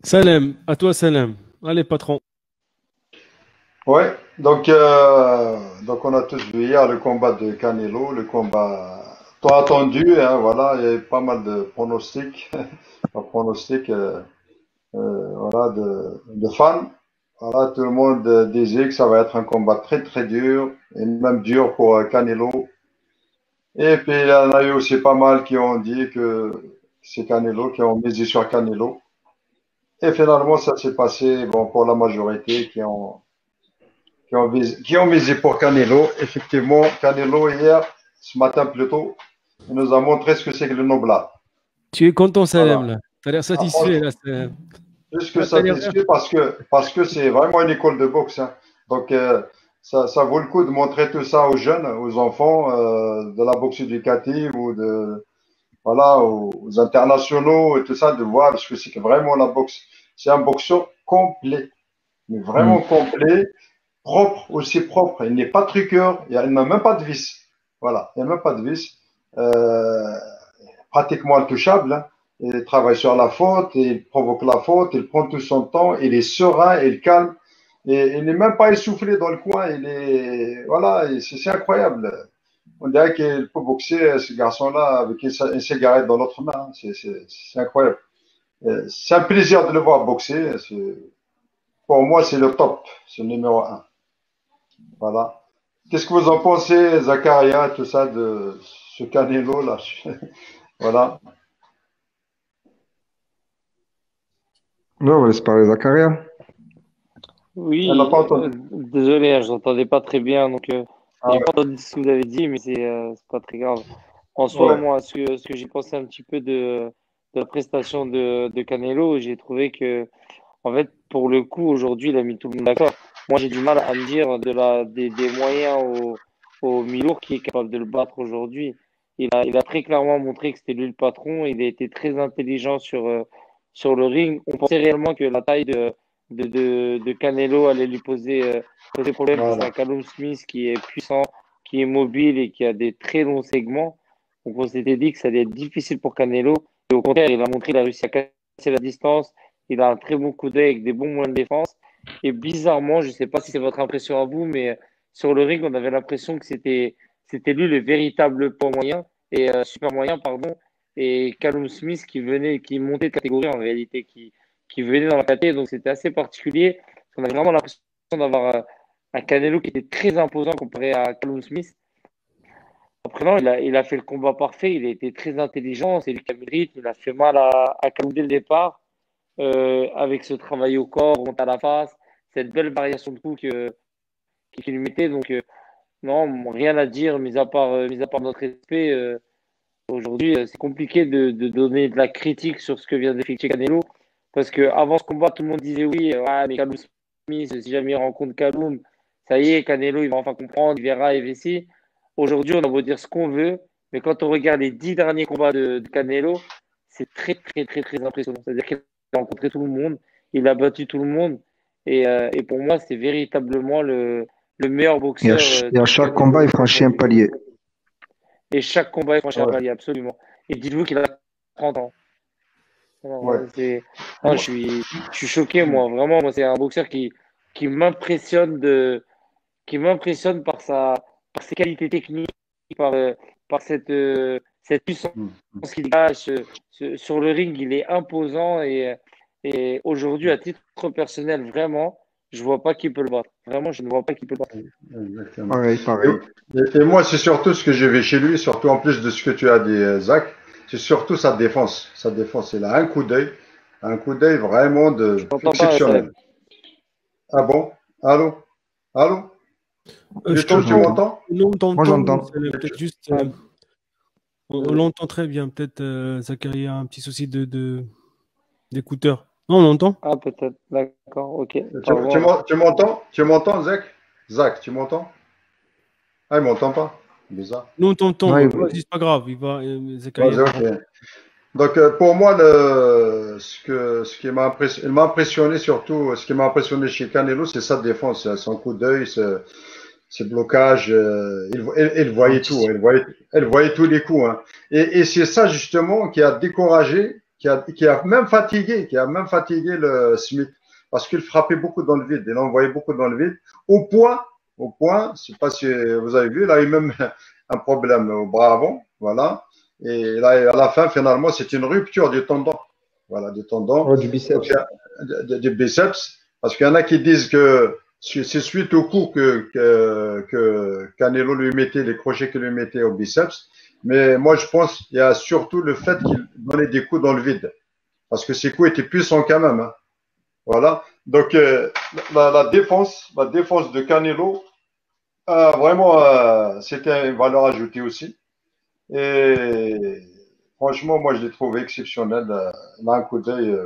Salem, à toi Salem. Allez patron. Ouais, donc on a tous vu hier le combat de Canelo, le combat tant attendu, hein, voilà, il y a eu pas mal de pronostics, un pronostic voilà, de fans. Voilà, tout le monde disait que ça va être un combat très très dur, et même dur pour Canelo. Et puis il y en a eu aussi pas mal qui ont dit que c'est Canelo, qui ont misé sur Canelo. Et finalement, ça s'est passé bon, pour la majorité qui ont misé pour Canelo. Effectivement, Canelo, hier, ce matin plutôt, il nous a montré ce que c'est que le Noblat. Tu es content Voilà. Salem là. Tu as l'air Ah, satisfait franchement, là. Salem. plus que Ah, t'as l'air... satisfait parce que c'est vraiment une école de boxe, hein. Donc, ça vaut le coup de montrer tout ça aux jeunes, aux enfants, de la boxe éducative ou voilà, aux internationaux et tout ça, de voir ce que c'est que vraiment la boxe. C'est un boxeur complet, mais vraiment Hmm. complet, propre, aussi propre. Il n'est pas truqueur, il n'a même pas de vis. Voilà, il n'y a même pas de vis. Euh, Pratiquement intouchable, hein. Il travaille sur la faute, il provoque la faute, il prend tout son temps, il est serein, il calme. Et il n'est même pas essoufflé dans le coin. Il est, voilà, c'est incroyable. On dirait qu'il peut boxer ce garçon-là avec une cigarette dans l'autre main. C'est incroyable. C'est un plaisir de le voir boxer. Pour moi, c'est le top. C'est le numéro un. Voilà. Qu'est-ce que vous en pensez, Zakaria, tout ça, de ce Canelo là? Voilà. Non, on va laisser parler Zakaria. Elle n'a Oui, pas entendu. désolé, hein, je n'entendais pas très bien, donc Ah j'ai ouais. pas entendu ce que vous avez dit, mais c'est pas très grave. En soi, Ouais. moi, ce que j'ai pensé un petit peu de la prestation de Canelo, j'ai trouvé que, en fait, pour le coup, aujourd'hui, il a mis tout le monde d'accord. Moi, j'ai du mal à me dire des moyens au mi-lourd qui est capable de le battre aujourd'hui. Il a très clairement montré que c'était lui le patron. Il a été très intelligent sur le ring. On pensait réellement que la taille de Canelo allait lui poser problème face Voilà. à Callum Smith qui est puissant, qui est mobile et qui a des très longs segments. Donc, on s'était dit que ça allait être difficile pour Canelo. Et au contraire, il a montré qu'il a réussi à casser la distance. Il a un très bon coup d'œil avec des bons moyens de défense. Et bizarrement, je ne sais pas si c'est votre impression à vous, mais sur le ring, on avait l'impression que c'était lui le véritable poids moyen et super moyen, pardon. Et Callum Smith qui montait de catégorie en réalité, qui venait dans la catégorie. Donc c'était assez particulier. On avait vraiment l'impression d'avoir un Canelo qui était très imposant comparé à Callum Smith. Après, non, il a fait le combat parfait. Il a été très intelligent. C'est lui qui a mis le rythme. Il a fait mal à Callum dès le départ avec ce travail au corps, monte à la face, cette belle variation de coups qu'il lui mettait. Donc, non, rien à dire, mis à part notre respect. Aujourd'hui, c'est compliqué de donner de la critique sur ce que vient d'effectuer Canelo. Parce que avant ce combat, tout le monde disait oui, ouais, mais Callum Smith, si jamais il rencontre Callum, ça y est, Canelo, il va enfin comprendre, il verra, et ici. Aujourd'hui, on a beau dire ce qu'on veut, mais quand on regarde les 10 derniers combats de Canelo, c'est très, très, très, très impressionnant. C'est-à-dire qu'il a rencontré tout le monde, il a battu tout le monde. Et pour moi, c'est véritablement le meilleur Et à, boxeur et à que chaque combat, Canelo il franchit un aujourd'hui. palier. Et chaque combat est franchi un Ouais. palier, absolument. Et dites-vous qu'il a 30 ans. Alors, Ouais. non, Moi- je suis choqué, moi. Vraiment, moi, c'est un boxeur qui m'impressionne qui m'impressionne par ses qualités techniques, par, euh, par cette puissance qu'il dégage. Sur le ring, il est imposant et aujourd'hui, à titre personnel, vraiment, je vois pas qui peut le battre. Vraiment, je ne vois pas qui peut le battre. Exactement. Pareil, pareil. Et moi, c'est surtout ce que j'ai vu chez lui, surtout en plus de ce que tu as dit, Zach, c'est surtout sa défense. Sa défense, il a un coup d'œil vraiment Je t'entends pas, exceptionnel. Salem. Ah bon? Allô? Allô? Je Lucho, tu t'entends. J'entends. m'entends? Non, on Moi, t'entend, j'entends. Salem. Peut-être juste... on Euh, l'entend très bien. Peut-être Zakaria a un petit souci d'écouteur. Non, on l'entend. Ah, peut-être. D'accord, ok. Tu Pardon alors. tu m'entends? Tu m'entends, Zach? Zach, tu m'entends? Ah, il m'entend pas. Bizarre. Nous, on Non, t'entend. Vas-y, c'est pas grave. Zakaria Vas-y, va ok. Donc, pour moi, ce qui il m'a impressionné surtout, ce qui m'a impressionné chez Canelo, c'est sa défense, son coup d'œil, ses blocages. Il voyait tout, anticipe. elle voyait tous les coups, hein. Et c'est ça justement qui a découragé qui a même fatigué le Smith parce qu'il frappait beaucoup dans le vide, il envoyait beaucoup dans le vide, au point, je ne sais pas si vous avez vu, il a eu même un problème au bras avant, voilà. Et là, à la fin, finalement, c'est une rupture du tendon. Voilà, du tendon. Ouais, du biceps. Du biceps. Parce qu'il y en a qui disent que c'est suite au coup que Canelo lui mettait, les crochets qu'il lui mettait au biceps. Mais moi, je pense qu'il y a surtout le fait qu'il donnait des coups dans le vide. Parce que ses coups étaient puissants quand même. Hein. Voilà. Donc, la défense de Canelo, vraiment, c'était une valeur ajoutée aussi. Et franchement, moi, je l'ai trouvé exceptionnel. Il a un coup d'œil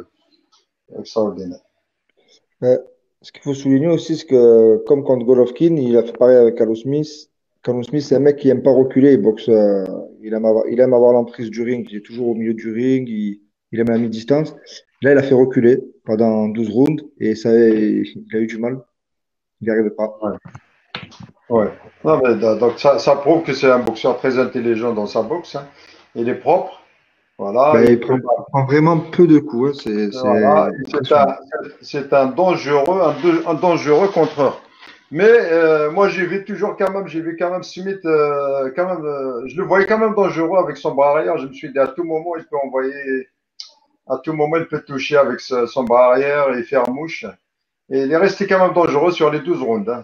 extraordinaire. Ce qu'il faut souligner aussi, c'est que comme contre Golovkin, il a fait pareil avec Carlos Smith. Carlos Smith, c'est un mec qui aime pas reculer. Il boxe, il aime avoir l'emprise du ring. Il est toujours au milieu du ring. Il aime la mi-distance. Là, il a fait reculer pendant 12 rounds et ça, il a eu du mal. Il n'y arrivait pas. Ouais. Ouais. Non, mais, donc, ça prouve que c'est un boxeur très intelligent dans sa boxe. Hein. Il est propre. Voilà. Ben, il prend vraiment peu de coups. Hein. Voilà. C'est un dangereux, un dangereux contreur. Mais moi, j'ai vu quand même Smith, je le voyais quand même dangereux avec son bras arrière. Je me suis dit à tout moment, il peut envoyer, à tout moment, il peut toucher avec son bras arrière et faire mouche. Et il est resté quand même dangereux sur les 12 rounds. Hein.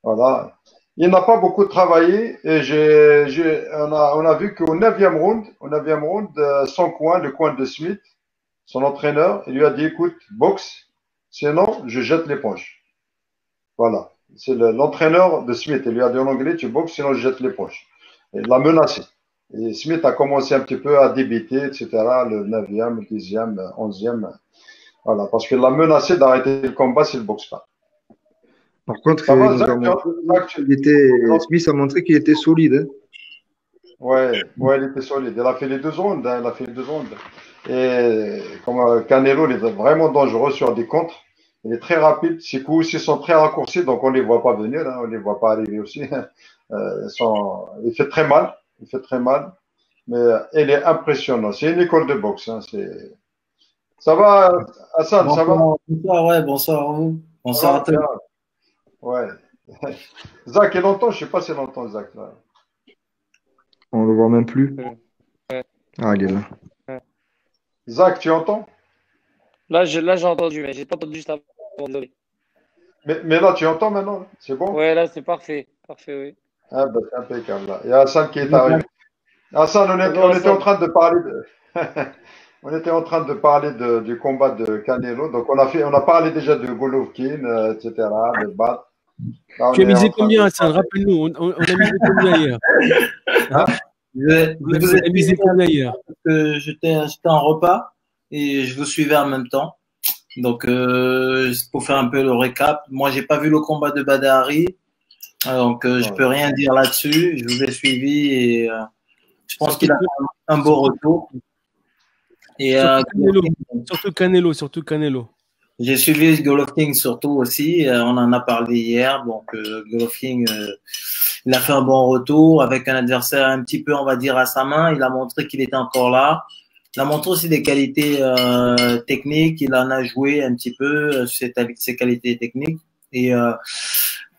Voilà. Il n'a pas beaucoup travaillé et on a vu qu'au 9e round, le coin de Smith, son entraîneur, il lui a dit, écoute, boxe, sinon je jette l'éponge. Voilà. C'est l'entraîneur de Smith. Il lui a dit en anglais, tu boxes, sinon je jette l'éponge. Il l'a menacé. Et Smith a commencé un petit peu à débiter, etc. Le 9e, le 10e, 11e. Voilà. Parce qu'il l'a menacé d'arrêter le combat s'il ne boxe pas. Par contre, Ça va, Smith a montré qu'il était solide. Hein. Ouais, il était solide. Il a fait les 2 rounds. Hein, il a fait les 2 rounds. Et comme Canelo, il est vraiment dangereux sur des contres. Il est très rapide. Ses coups aussi sont très raccourcis, donc on ne les voit pas venir. Hein, on ne les voit pas arriver aussi. Il fait très mal. Il fait très mal. Mais il est impressionnant. C'est une école de boxe. Hein, ça va, Hassan, Bonsoir, ça va? bonsoir, ouais, bonsoir à vous. Bonsoir à tous. Ouais. Zach, il entend? Je ne sais pas s'il entend, Zach. Là. On le voit même plus. Ah, il est là. Zach, tu entends? Là, j'ai entendu, mais j'ai pas entendu juste avant. Désolé. Mais là, tu entends maintenant? C'est bon? Ouais, là, c'est parfait. Parfait, oui. Ah, ben, c'est impeccable. Là. Il y a Hassan qui est arrivé. Hassan, on était en train de parler on était en train de parler du combat de Canelo. Donc, on a parlé déjà de Golovkin, etc., de Bat. Tu as misé combien, Hassan? Rappelle-nous, on a misé combien hier? Hein? Vous avez misé combien hier? J'étais en repas et je vous suivais en même temps. Donc, pour faire un peu le récap, moi, j'ai pas vu le combat de Badari. Donc, je peux rien dire là-dessus. Je vous ai suivi et je pense qu'il a fait un beau retour. Et, surtout Canelo. J'ai suivi Golovkin surtout aussi. On en a parlé hier. Donc, Golovkin, il a fait un bon retour avec un adversaire un petit peu, on va dire, à sa main. Il a montré qu'il était encore là. Il a montré aussi des qualités techniques. Il en a joué un petit peu avec ses qualités techniques. Et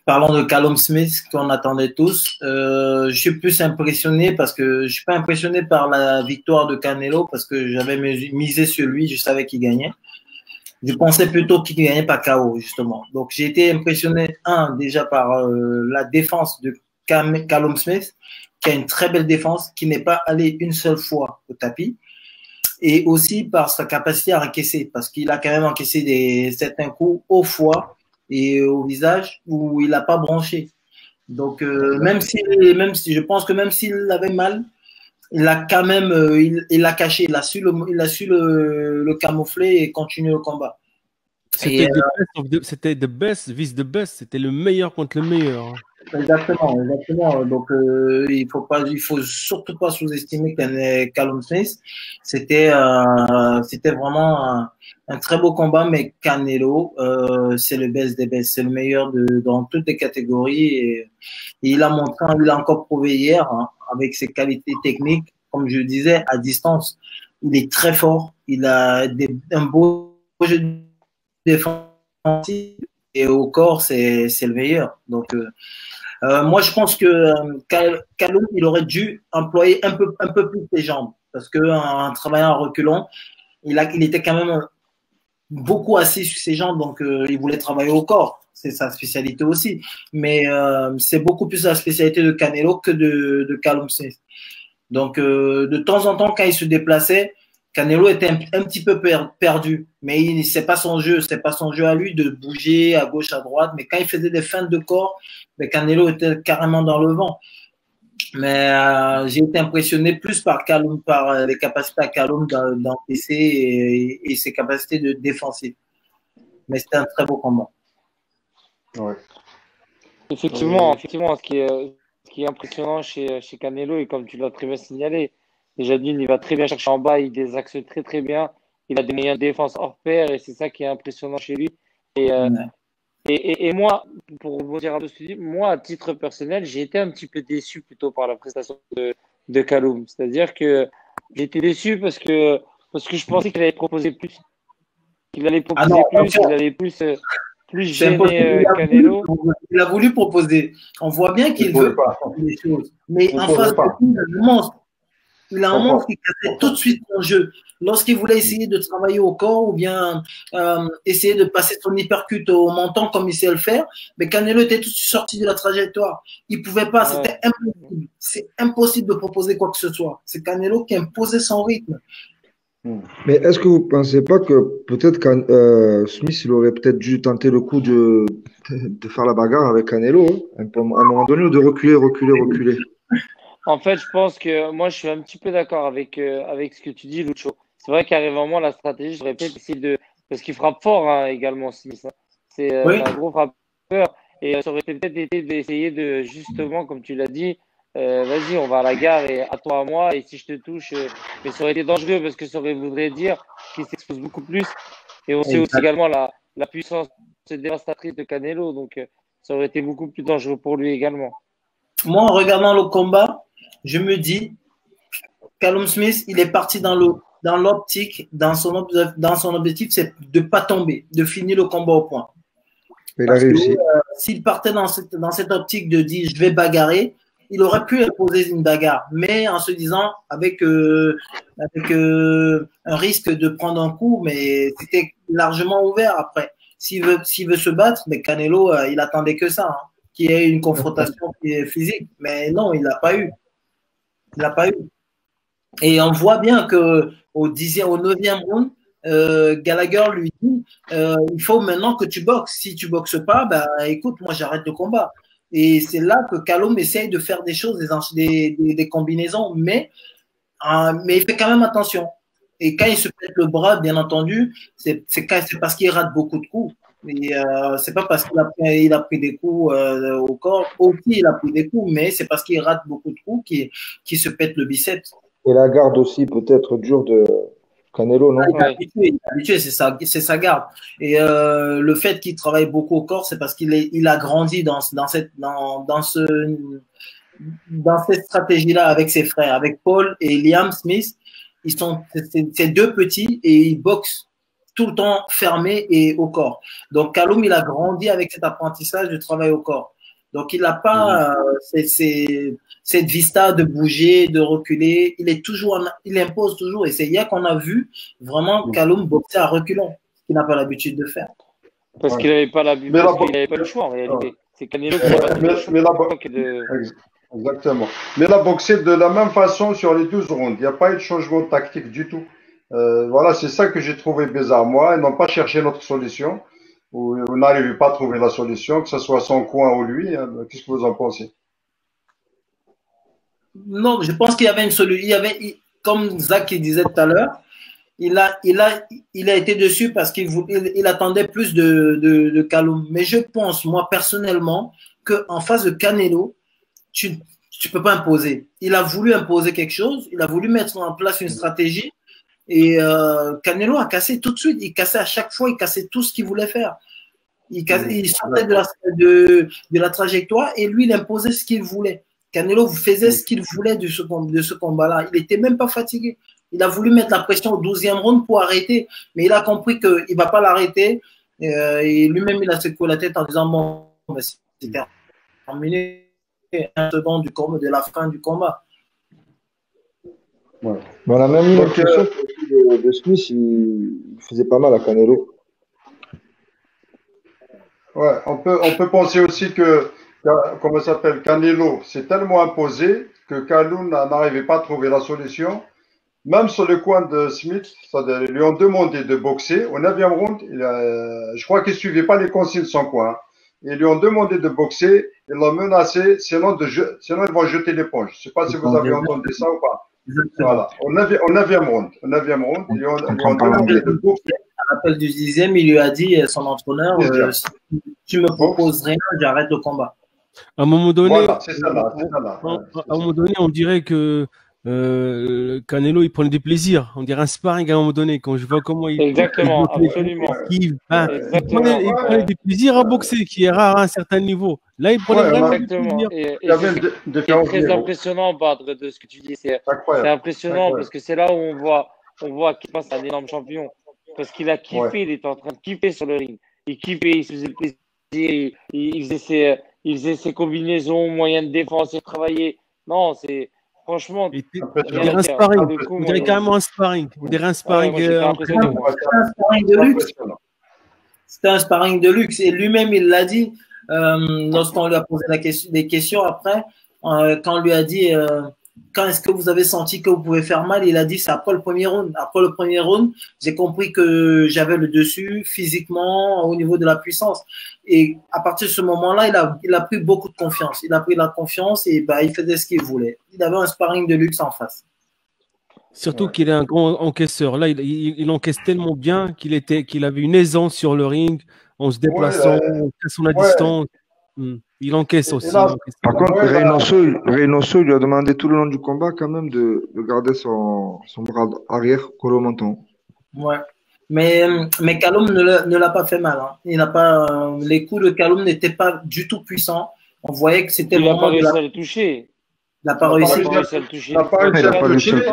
parlons de Callum Smith qu'on attendait tous. Je suis plus impressionné parce que je suis pas impressionné par la victoire de Canelo parce que j'avais misé sur lui. Je savais qu'il gagnait. Je pensais plutôt qu'il gagnait par KO, justement. Donc, j'ai été impressionné, déjà par la défense de Callum Smith, qui a une très belle défense, qui n'est pas allé une seule fois au tapis, et aussi par sa capacité à encaisser, parce qu'il a quand même encaissé certains coups au foie et au visage où il n'a pas branché. Donc, même si je pense que même s'il avait mal, il a quand même, il l'a caché, il a su le camoufler et continuer le combat. C'était the best, vice the best, c'était le meilleur contre le meilleur. Exactement. Donc, il faut surtout pas sous-estimer Callum Smith. C'était vraiment un très beau combat, mais Canelo, c'est le best des best, c'est le meilleur dans toutes les catégories. Et il a encore prouvé hier avec ses qualités techniques, comme je disais, à distance. il est très fort. Il a un beau jeu défensif et au corps, c'est le meilleur. Donc, moi, je pense que Kaloum, il aurait dû employer un peu plus ses jambes parce qu'en travaillant en reculant, il était quand même beaucoup assis sur ses jambes, donc il voulait travailler au corps. C'est sa spécialité aussi. Mais c'est beaucoup plus la spécialité de Canelo que de Callum Smith. Donc, de temps en temps, quand il se déplaçait, Canelo était un petit peu perdu. Mais c'est pas son jeu. C'est pas son jeu à lui de bouger à gauche, à droite. Mais quand il faisait des feintes de corps, Canelo était carrément dans le vent. Mais j'ai été impressionné plus par Callum, par les capacités à Callum d'encaisser et ses capacités de défensive. Mais c'était un très beau combat. Ouais. Effectivement, ce qui est impressionnant chez Canelo, et comme tu l'as très bien signalé, déjà d'une, il va très bien chercher en bas, il désaxe très très bien, il a des moyens de défense hors pair, et c'est ça qui est impressionnant chez lui. Et moi, pour vous dire un peu ce que tu dis, moi, à titre personnel, j'ai été un petit peu déçu plutôt par la prestation de Callum. C'est-à-dire que j'ai été déçu parce que je pensais qu'il allait proposer plus. Qu'il allait proposer qu'il allait plus gêner Canelo. Il a voulu proposer. On voit bien qu'il veut des choses. Mais en face, il a un monstre qui cassait tout de suite son jeu. Lorsqu'il voulait essayer de travailler au corps ou bien essayer de passer son hypercute au menton comme il sait le faire, mais Canelo était tout de suite sorti de la trajectoire. Il ne pouvait pas, c'était impossible. C'est impossible de proposer quoi que ce soit. C'est Canelo qui imposait son rythme. Mais est-ce que vous ne pensez pas que peut-être Smith, il aurait peut-être dû tenter le coup de faire la bagarre avec Canelo à un moment donné, ou de reculer? En fait, je pense que moi, je suis un petit peu d'accord avec ce que tu dis, Lucho. C'est vrai qu'arrive un moment, la stratégie, je répète, essayer parce qu'il frappe fort également, Smith. C'est un gros frappeur. Et ça aurait peut-être été d'essayer de, justement, comme tu l'as dit, vas-y, on va à la gare et à toi, à moi. Et si je te touche, mais ça aurait été dangereux parce que ça voudrait dire qu'il s'expose beaucoup plus. Et on sait aussi également la puissance dévastatrice de Canelo. Donc, ça aurait été beaucoup plus dangereux pour lui également. Moi, en regardant le combat, je me dis, Callum Smith, il est parti dans l'optique, dans son objectif, c'est de ne pas tomber, de finir le combat au point. Il a réussi. S'il partait dans cette optique de dire je vais bagarrer, il aurait pu imposer une bagarre, mais en se disant avec un risque de prendre un coup, mais c'était largement ouvert après. S'il veut se battre, mais Canelo, il attendait que ça, qu'il y ait une confrontation physique, mais non, il l'a pas eu. Il l'a pas eu. Et on voit bien que au 9e round, Gallagher lui dit il faut maintenant que tu boxes. Si tu boxes pas, écoute, moi j'arrête le combat. Et c'est là que Callum essaye de faire des choses, des combinaisons, mais il fait quand même attention. Et quand il se pète le bras, bien entendu, c'est parce qu'il rate beaucoup de coups. Et c'est pas parce qu'il a pris des coups au corps. Aussi, il a pris des coups, mais c'est parce qu'il rate beaucoup de coups qu'il se pète le biceps. Et la garde aussi peut-être dure de Canelo, non? Il est habitué, c'est sa garde. Et le fait qu'il travaille beaucoup au corps, c'est parce qu'il a grandi dans cette stratégie-là avec ses frères, avec Paul et Liam Smith. C'est deux petits et ils boxent tout le temps fermés et au corps. Donc Callum, il a grandi avec cet apprentissage de travail au corps. Donc il n'a pas cette vista de bouger, de reculer. Il impose toujours. Et c'est hier qu'on a vu vraiment Callum boxer à reculons, ce qu'il n'a pas l'habitude de faire. Parce qu'il n'avait pas l'habitude, parce qu'il n'avait pas le choix en réalité. C'est Canelo qui n'a pas le choix. Exactement. Mais il a boxé de la même façon sur les 12 rounds. Il n'y a pas eu de changement de tactique du tout. Voilà, c'est ça que j'ai trouvé bizarre. Moi, ils n'ont pas cherché notre solution. Ou n'arrivez pas à trouver la solution, que ce soit son coin ou lui. Qu'est-ce que vous en pensez? Non, je pense qu'il y avait une solution. Comme Zach disait tout à l'heure, il a été dessus parce qu'il attendait plus de Callum. Mais je pense, moi, personnellement, qu'en face de Canelo, tu peux pas imposer. Il a voulu imposer quelque chose, il a voulu mettre en place une stratégie. Et Canelo a cassé tout de suite. Il cassait à chaque fois, il cassait tout ce qu'il voulait faire. Il sortait de la trajectoire et lui, il imposait ce qu'il voulait. Canelo faisait ce qu'il voulait de ce combat-là. Il n'était même pas fatigué. Il a voulu mettre la pression au 12e round pour arrêter, mais il a compris qu'il ne va pas l'arrêter. Et lui-même, il a secoué la tête en disant bon, ben, c'est terminé. Un second de la fin du combat. Ouais. Mais on a même eu l'impression que de Smith, il faisait pas mal à Canelo. Ouais, on peut penser aussi que, comment ça s'appelle, Canelo s'est tellement imposé que Kalou n'arrivait pas à trouver la solution. Même sur le coin de Smith, ils lui ont demandé de boxer. Au 9e round, je crois qu'il ne suivait pas les consignes de son coin. Ils lui ont demandé de boxer, ils l'ont menacé, sinon ils vont jeter l'éponge. Je ne sais pas si vous avez entendu ça ou pas. Voilà, au 9e round, ils lui ont demandé de boxer. À l'appel du 10e, il lui a dit, son entraîneur, si tu me proposes rien, j'arrête le combat. À un moment donné, voilà, c'est ça là. À un moment donné, on dirait que Canelo, il prenait du plaisir. On dirait un sparring à un moment donné. Quand je vois comment il. Exactement, absolument. Il prenait du plaisir à boxer, qui est rare à un certain niveau. Là, il prenait vraiment du plaisir. C'est très impressionnant, Badr, de ce que tu dis. C'est impressionnant parce que c'est là où on voit qu'il passe un énorme champion. Parce qu'il a kiffé, il était en train de kiffer sur le ring. Il kiffait, il se faisait plaisir, il faisait ses combinaisons, moyens de défense, il travaillait. Non, c'est. Franchement, on dirait un sparring. On dirait carrément un sparring. On dirait un sparring. C'était un sparring de luxe. C'était un sparring de luxe. Et lui-même, il l'a dit lorsqu'on lui a posé des questions après, quand on lui a dit quand est-ce que vous avez senti que vous pouvez faire mal, il a dit c'est après le premier round. Après le premier round, j'ai compris que j'avais le dessus physiquement au niveau de la puissance. Et à partir de ce moment-là, il a pris beaucoup de confiance. Il a pris la confiance et il faisait ce qu'il voulait. Il avait un sparring de luxe en face. Surtout qu'il est un grand encaisseur. Là, il encaisse tellement bien qu'il avait une aisance sur le ring en se déplaçant, en cassant la distance. Il encaisse aussi. Par contre, Reynoso lui a demandé tout le long du combat quand même de garder son bras arrière collé au menton. Ouais. Mais Callum ne l'a pas fait mal. Hein. Il n'a pas, les coups de Callum n'étaient pas du tout puissants. On voyait que c'était vraiment. Il n'a pas réussi à le toucher. Il n'a pas réussi à le toucher. Il n'a pas réussi à le toucher.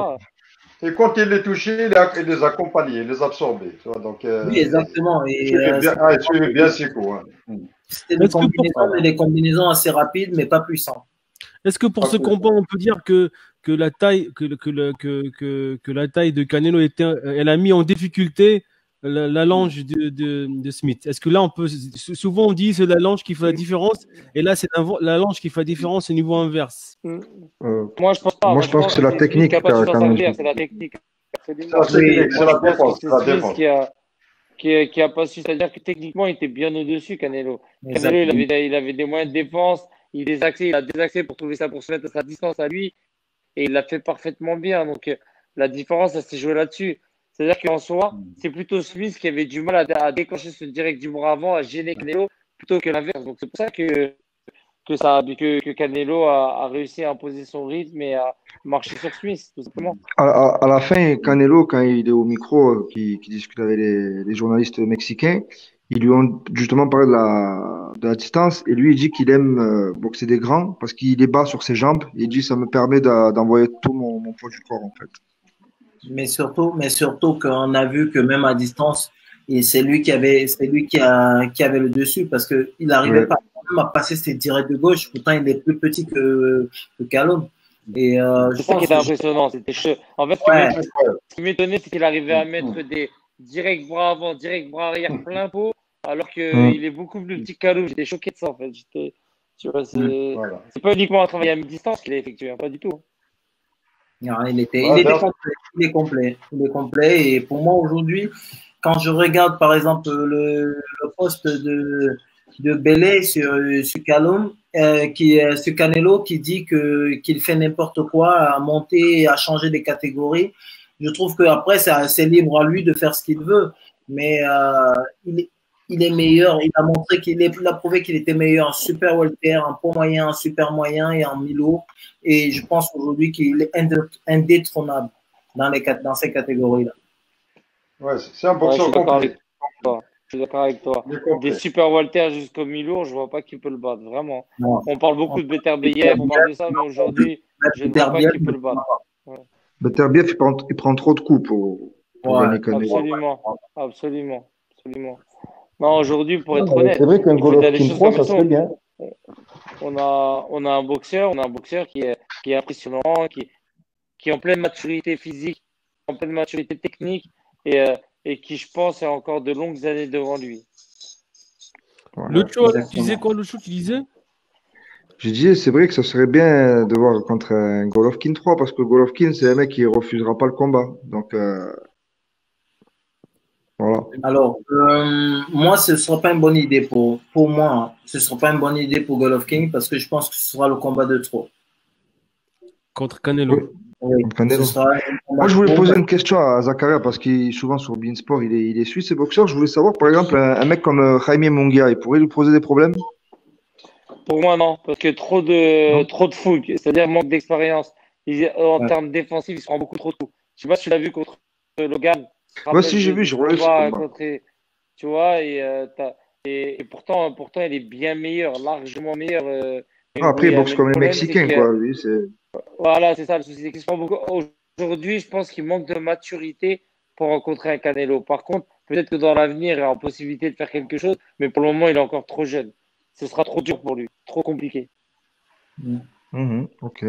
Et quand il les touchait, il les accompagnait, il les absorbait. Tu vois, donc, oui, exactement. Et, il suivait bien ses coups. Hein. C'était des combinaisons assez rapides, mais pas puissantes. Est-ce que pour ce combat, on peut dire que la taille de Canelo elle a mis en difficulté la longe de Smith? Est-ce que là, souvent on dit c'est la longe qui fait la différence, et là c'est la longe qui fait la différence au niveau inverse? Moi, je pense pas. Moi, je pense que c'est la technique. C'est la technique. C'est la défense. Qui a pas su, c'est-à-dire que techniquement, il était bien au-dessus, Canelo. Canelo, il avait des moyens de défense, il a désaxé pour trouver ça, pour se mettre à sa distance à lui, et il l'a fait parfaitement bien. Donc, la différence, ça s'est joué là-dessus. C'est-à-dire qu'en soi, c'est plutôt Smith qui avait du mal à déclencher ce direct du bras avant, à gêner Canelo, plutôt que l'inverse. Donc, c'est pour ça que Canelo a réussi à imposer son rythme et à marcher sur Smith, tout simplement. À la fin, Canelo, quand il est au micro, qui discute avec les journalistes mexicains, ils lui ont justement parlé de la distance, et lui, il dit qu'il aime boxer des grands parce qu'il est bas sur ses jambes. Il dit ça me permet d'envoyer tout mon poids du corps, en fait. Mais surtout qu'on a vu que même à distance, et c'est lui qui avait le dessus parce que il n'arrivait pas à passer ses directs de gauche. Pourtant, il est plus petit que Callum. Et c'est ça qui était impressionnant. C'était chaud. En fait, ce qui m'étonnait, c'est qu'il arrivait à mettre des directs bras avant, directs bras arrière plein pot, alors qu'il est beaucoup plus petit que Callum. J'étais choqué de ça, en fait. Tu vois, c'est pas uniquement un travail à mi-distance qu'il a effectué, pas du tout. Non, il est complet. Et pour moi, aujourd'hui, quand je regarde, par exemple, le poste de Belé sur Callum, sur Canelo, qui dit qu'il fait n'importe quoi, à monter et à changer des catégories, je trouve qu'après, c'est libre à lui de faire ce qu'il veut. Mais il est meilleur. Il a prouvé qu'il était meilleur en super welter, en poids moyen, en super moyen et en mi-lourd. Et je pense aujourd'hui qu'il est indétrônable dans ces catégories-là. Ouais, c'est un boxeur complet. Je suis d'accord avec toi. Des super welter jusqu'au mi-lourd, je vois pas qui peut le battre, vraiment. Non. On parle beaucoup de Beterbiev, on parle de ça, mais aujourd'hui, je ne vois pas qui peut le battre. Ouais. Beterbiev, il prend trop de coups pour Ouais. gagner Canelo. Absolument. Non, aujourd'hui, pour être honnête, C'est vrai qu'un il faut dire les Golovkin choses 3, comme ça elles serait sont. bien. On a un boxeur qui est impressionnant, qui est en pleine maturité physique, en pleine maturité technique et qui, je pense, a encore de longues années devant lui. Voilà. Le show, tu exactement. disais quoi, le show, tu disais? J'ai dit, c'est vrai que ça serait bien de voir contre un Golovkin 3 parce que Golovkin, c'est un mec qui refusera pas le combat. Donc, voilà. Alors, moi, ce ne sera pas une bonne idée pour moi. Hein. Ce ne sera pas une bonne idée pour Golovkin parce que je pense que ce sera le combat de trop. Contre Canelo. Oui, contre Canelo. Ce sera un combat Moi, je voulais de trop. poser une question à Zakaria parce qu'il souvent sur Beansport, il est suisse et boxeur. Je voulais savoir, par exemple, un mec comme Jaime Munguia, il pourrait lui poser des problèmes? Pour moi, non, parce que trop de fougue, c'est-à-dire manque d'expérience. En Ouais. termes défensifs, il se prend beaucoup trop de coups. Je sais pas si tu l'as vu contre Logan. Moi, si j'ai vu, j'ai relevé ce combat. Tu vois, et pourtant, il est bien meilleur, largement meilleur. Après, il boxe mais comme le les problème, Mexicains, c'est que, quoi. Lui, c'est... voilà, c'est ça le souci, c'est qu'il se prend beaucoup. Aujourd'hui, je pense qu'il manque de maturité pour rencontrer un Canelo. Par contre, peut-être que dans l'avenir, il a la possibilité de faire quelque chose, mais pour le moment, il est encore trop jeune. Ce sera trop dur pour lui, trop compliqué. Ok.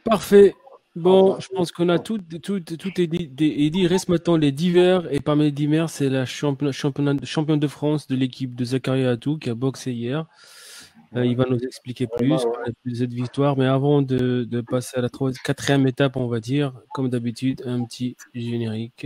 Parfait. Bon, je pense qu'on a tout est dit. Il reste maintenant les divers. Et parmi les divers, c'est la championne de France de l'équipe de Zakaria Atou qui a boxé hier. Il va nous expliquer plus, parler plus de cette victoire. Mais avant de passer à la quatrième étape, on va dire, comme d'habitude, un petit générique.